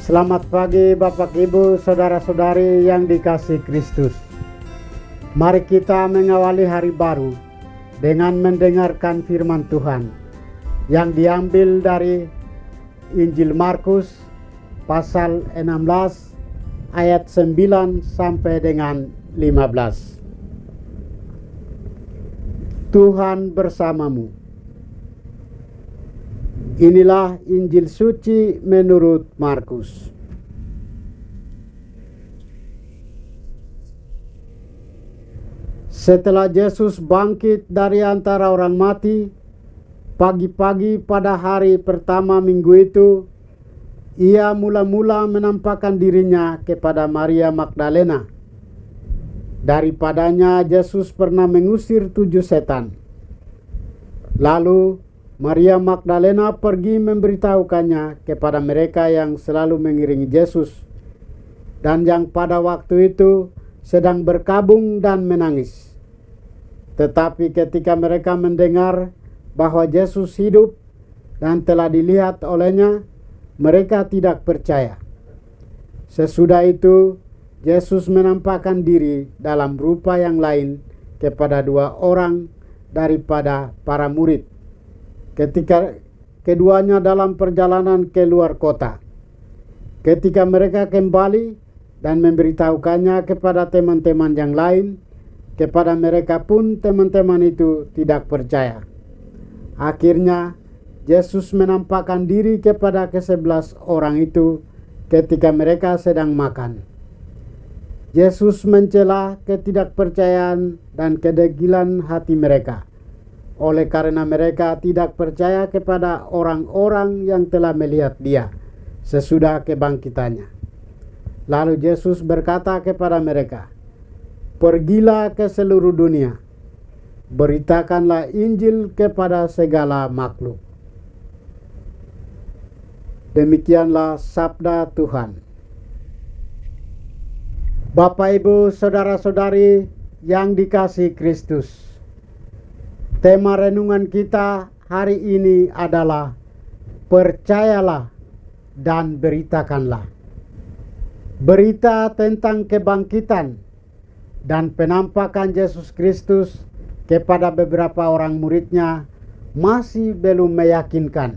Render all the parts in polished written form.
Selamat pagi Bapak Ibu, Saudara-saudari yang dikasihi Kristus. Mari kita mengawali hari baru dengan mendengarkan firman Tuhan yang diambil dari Injil Markus pasal 16 ayat 9 sampai dengan 15. Tuhan bersamamu. Inilah Injil suci menurut Markus. Setelah Yesus bangkit dari antara orang mati, pagi-pagi pada hari pertama minggu itu, ia mula-mula menampakkan dirinya kepada Maria Magdalena. Daripadanya Yesus pernah mengusir 7 setan. Lalu Maria Magdalena pergi memberitahukannya kepada mereka yang selalu mengiringi Yesus dan yang pada waktu itu sedang berkabung dan menangis. Tetapi ketika mereka mendengar bahwa Yesus hidup dan telah dilihat olehnya, mereka tidak percaya. Sesudah itu, Yesus menampakkan diri dalam rupa yang lain kepada 2 orang daripada para murid, ketika keduanya dalam perjalanan ke luar kota. Ketika mereka kembali dan memberitahukannya kepada teman-teman yang lain, kepada mereka pun teman-teman itu tidak percaya. Akhirnya Yesus menampakkan diri kepada ke-11 orang itu ketika mereka sedang makan. Yesus mencela ketidakpercayaan dan kedegilan hati mereka, oleh karena mereka tidak percaya kepada orang-orang yang telah melihat dia sesudah kebangkitannya. Lalu Yesus berkata kepada mereka, "Pergilah ke seluruh dunia, beritakanlah Injil kepada segala makhluk." Demikianlah sabda Tuhan. Bapak, Ibu, Saudara-saudari yang dikasihi Kristus, tema renungan kita hari ini adalah percayalah dan beritakanlah. Berita tentang kebangkitan dan penampakan Yesus Kristus kepada beberapa orang muridnya masih belum meyakinkan,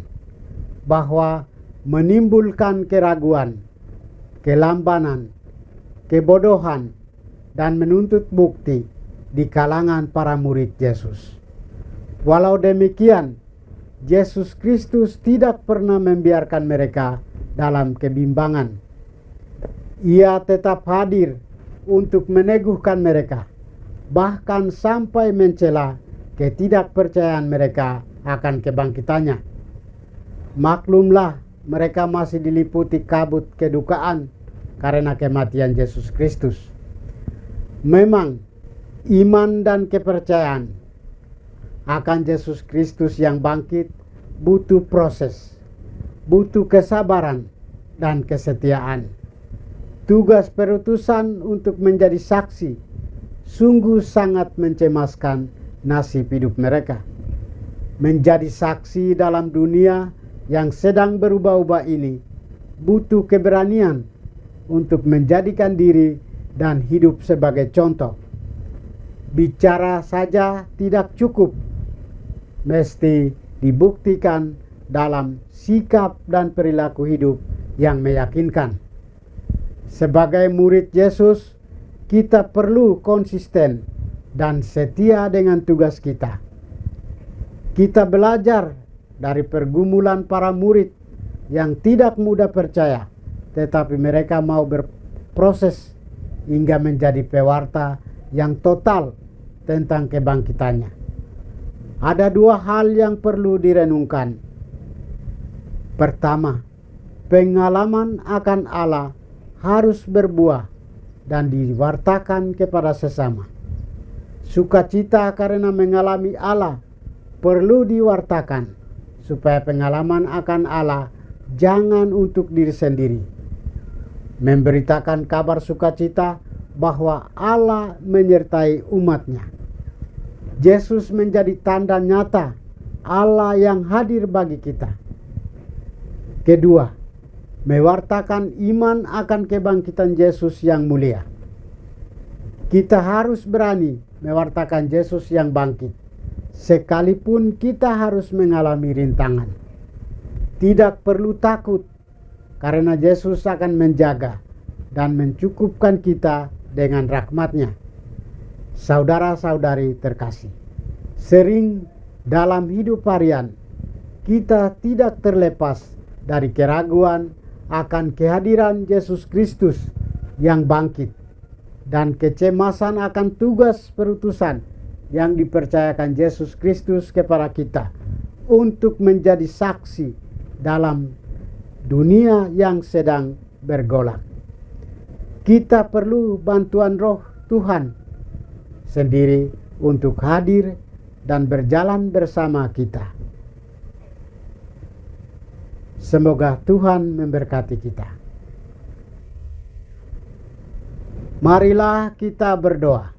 bahwa menimbulkan keraguan, kelambanan, kebodohan, dan menuntut bukti di kalangan para murid Yesus. Walau demikian, Yesus Kristus tidak pernah membiarkan mereka dalam kebimbangan. Ia tetap hadir untuk meneguhkan mereka, bahkan sampai mencela ketidakpercayaan mereka akan kebangkitannya. Maklumlah, mereka masih diliputi kabut kedukaan karena kematian Yesus Kristus. Memang iman dan kepercayaan akan Yesus Kristus yang bangkit butuh proses, butuh kesabaran dan kesetiaan. Tugas perutusan untuk menjadi saksi sungguh sangat mencemaskan nasib hidup mereka. Menjadi saksi dalam dunia yang sedang berubah-ubah ini butuh keberanian untuk menjadikan diri dan hidup sebagai contoh. Bicara saja tidak cukup, mesti dibuktikan dalam sikap dan perilaku hidup yang meyakinkan. Sebagai murid Yesus, kita perlu konsisten dan setia dengan tugas kita. Kita belajar dari pergumulan para murid yang tidak mudah percaya, tetapi mereka mau berproses hingga menjadi pewarta yang total tentang kebangkitannya. Ada 2 hal yang perlu direnungkan. Pertama, pengalaman akan Allah harus berbuah dan diwartakan kepada sesama. Sukacita karena mengalami Allah perlu diwartakan, supaya pengalaman akan Allah jangan untuk diri sendiri. Memberitakan kabar sukacita bahwa Allah menyertai umatnya. Yesus menjadi tanda nyata Allah yang hadir bagi kita. Kedua, mewartakan iman akan kebangkitan Yesus yang mulia. Kita harus berani mewartakan Yesus yang bangkit, sekalipun kita harus mengalami rintangan. Tidak perlu takut, karena Yesus akan menjaga dan mencukupkan kita dengan rahmat-Nya. Saudara-saudari terkasih, sering dalam hidup harian kita tidak terlepas dari keraguan akan kehadiran Yesus Kristus yang bangkit dan kecemasan akan tugas perutusan yang dipercayakan Yesus Kristus kepada kita untuk menjadi saksi dalam dunia yang sedang bergolak. Kita perlu bantuan Roh Tuhan sendiri untuk hadir dan berjalan bersama kita. Semoga Tuhan memberkati kita. Marilah kita berdoa.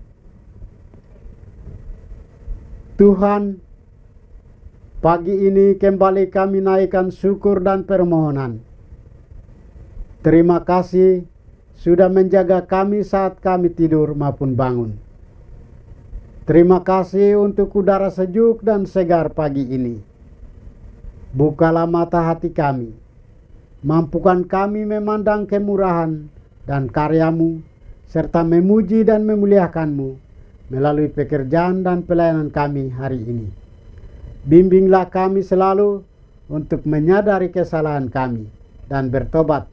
Tuhan, pagi ini kembali kami naikkan syukur dan permohonan. Terima kasih sudah menjaga kami saat kami tidur maupun bangun. Terima kasih untuk udara sejuk dan segar pagi ini. Bukalah mata hati kami, mampukan kami memandang kemurahan dan karya-Mu, serta memuji dan memuliakan-Mu melalui pekerjaan dan pelayanan kami hari ini. Bimbinglah kami selalu untuk menyadari kesalahan kami dan bertobat,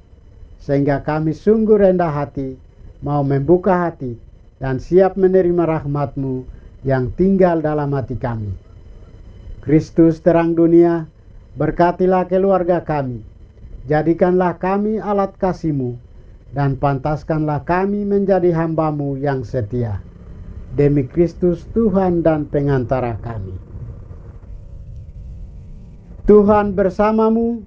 sehingga kami sungguh rendah hati, mau membuka hati, dan siap menerima rahmat-Mu yang tinggal dalam hati kami. Kristus terang dunia, berkatilah keluarga kami, jadikanlah kami alat kasih-Mu, dan pantaskanlah kami menjadi hamba-Mu yang setia. Demi Kristus Tuhan dan pengantara kami. Tuhan bersamamu.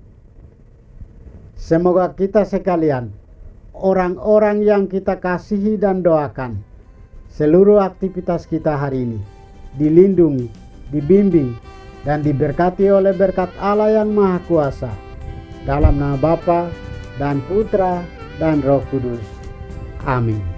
Semoga kita sekalian, orang-orang yang kita kasihi dan doakan, seluruh aktivitas kita hari ini dilindungi, dibimbing, dan diberkati oleh berkat Allah yang Maha Kuasa. Dalam nama Bapa dan Putra dan Roh Kudus. Amin.